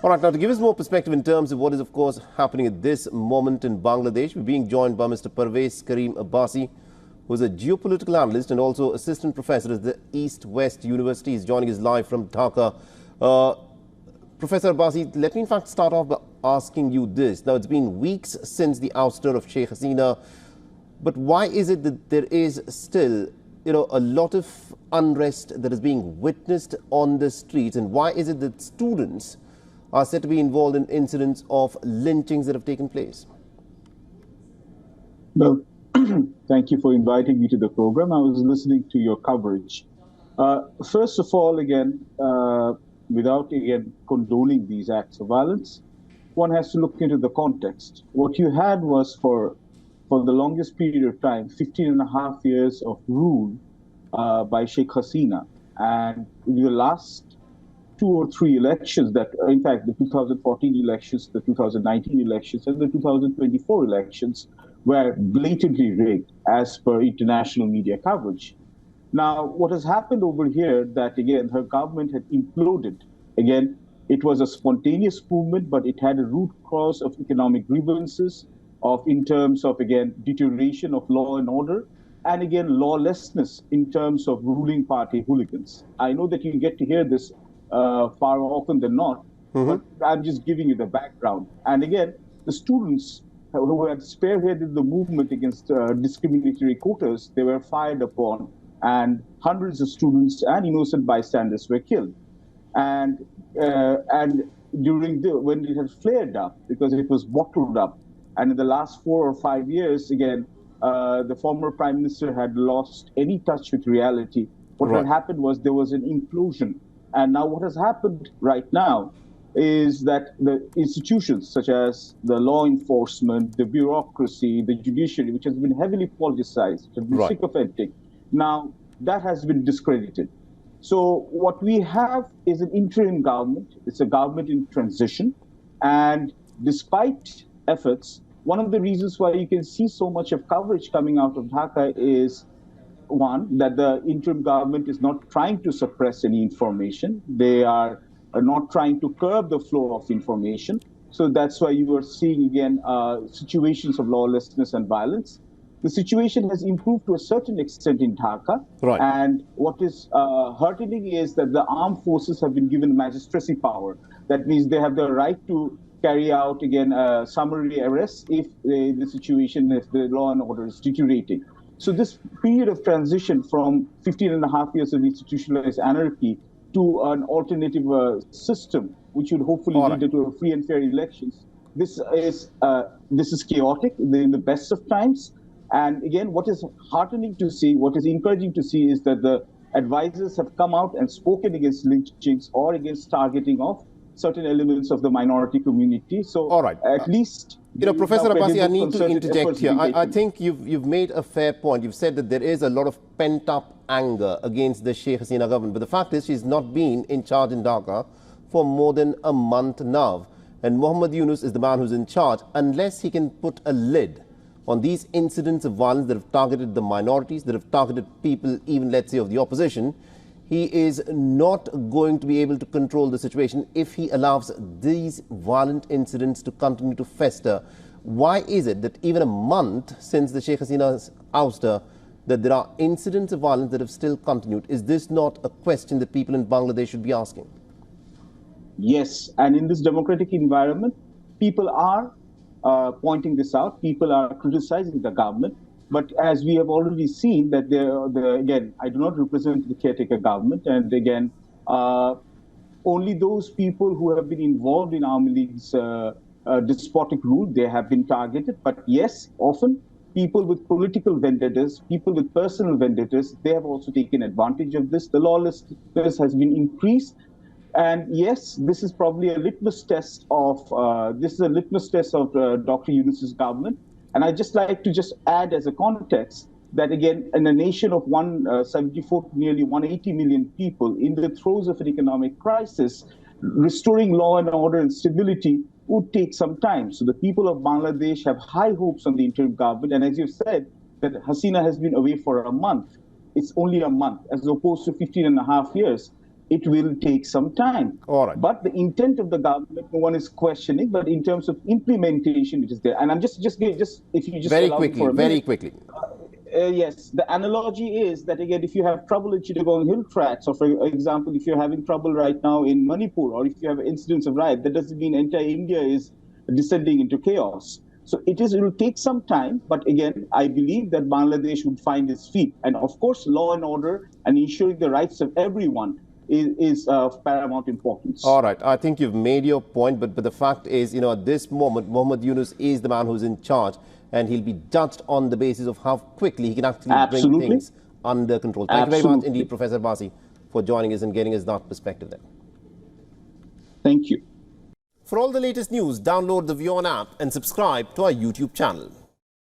All right, now to give us more perspective in terms of what is, of course, happening at this moment in Bangladesh, we're being joined by Mr. Parvez Karim Abbasi, who is a geopolitical analyst and also assistant professor at the East West University. He's joining us live from Dhaka. Professor Abbasi, let me in fact start off by asking you this. Now, it's been weeks since the ouster of Sheikh Hasina, but why is it that there is still, a lot of unrest that is being witnessed on the streets, and why is it that students are said to be involved in incidents of lynchings that have taken place? Well, thank you for inviting me to the program. I was listening to your coverage. First of all, again, without condoning these acts of violence, one has to look into the context. What you had was for the longest period of time, 15 and a half years of rule by Sheikh Hasina. And in the last 2 or 3 elections that, in fact, the 2014 elections, the 2019 elections, and the 2024 elections were blatantly rigged as per international media coverage. Now, what has happened over here that, again, her government had imploded. Again, it was a spontaneous movement, but it had a root cause of economic grievances, in terms of, again, deterioration of law and order, and again, lawlessness in terms of ruling party hooligans. I know that you get to hear this far often than not, but I'm just giving you the background. And again, the students who had spearheaded the movement against discriminatory quotas, they were fired upon, and hundreds of students and innocent bystanders were killed. And during when it had flared up, because it was bottled up, and in the last 4 or 5 years, again, the former prime minister had lost any touch with reality. What had happened was there was an implosion. And now what has happened right now is that the institutions such as the law enforcement, the bureaucracy, the judiciary, which has been heavily politicized, has been sycophantic, now that has been discredited. So what we have is an interim government. It's a government in transition. And despite efforts, one of the reasons why you can see so much of coverage coming out of Dhaka is, one, that the interim government is not trying to suppress any information. They are not trying to curb the flow of information. So that's why you are seeing, again, situations of lawlessness and violence. The situation has improved to a certain extent in Dhaka. And what is heartening is that the armed forces have been given magistracy power. That means they have the right to carry out, again, summary arrests if the situation, if the law and order is deteriorating. So this period of transition from 15 and a half years of institutionalized anarchy to an alternative system, which would hopefully lead to a free and fair elections, this is chaotic in the best of times. And again, what is heartening to see, what is encouraging to see, is that the advisors have come out and spoken against lynchings or against targeting of certain elements of the minority community. So at least, Professor Abbasi, I need to interject here. I think you've made a fair point. You've said that there is a lot of pent-up anger against the Sheikh Hasina government. But the fact is, she's not been in charge in Dhaka for more than a month now. And Muhammad Yunus is the man who's in charge. Unless he can put a lid on these incidents of violence that have targeted the minorities, that have targeted people, even, let's say, of the opposition, he is not going to be able to control the situation if he allows these violent incidents to continue to fester. Why is it that even a month since the Sheikh Hasina's ouster, that there are incidents of violence that have still continued? Is this not a question that people in Bangladesh should be asking? Yes, and in this democratic environment, people are pointing this out. People are criticizing the government. But as we have already seen, that again, I do not represent the caretaker government. And again, only those people who have been involved in Awami League's despotic rule, they have been targeted. But yes, often people with political vendettas, people with personal vendettas, they have also taken advantage of this. The lawlessness has been increased. And yes, this is probably a litmus test of Dr. Yunus's government. And I'd just like to add as a context that, again, in a nation of 174 to nearly 180 million people in the throes of an economic crisis, restoring law and order and stability would take some time. So the people of Bangladesh have high hopes on the interim government. And as you said, that Hasina has been away for a month. It's only a month, as opposed to 15 and a half years. it will take some time. All right. But the intent of the government, no one is questioning. But in terms of implementation, it is there. And I'm just if you just very allow me quickly, for a minute, very quickly. Yes, the analogy is that, again, if you have trouble in Chittagong Hill Tracts, or for example, if you're having trouble right now in Manipur, or if you have incidents of riot, that doesn't mean entire India is descending into chaos. So it will take some time, but again, I believe that Bangladesh would find its feet. And of course, law and order and ensuring the rights of everyone is of paramount importance. All right, I think you've made your point, but the fact is, at this moment, Mohammed Yunus is the man who's in charge, and he'll be judged on the basis of how quickly he can actually bring things under control. Thank you very much indeed, Professor Basi, for joining us and getting us that perspective there. Thank you. For all the latest news, download the WION app and subscribe to our YouTube channel.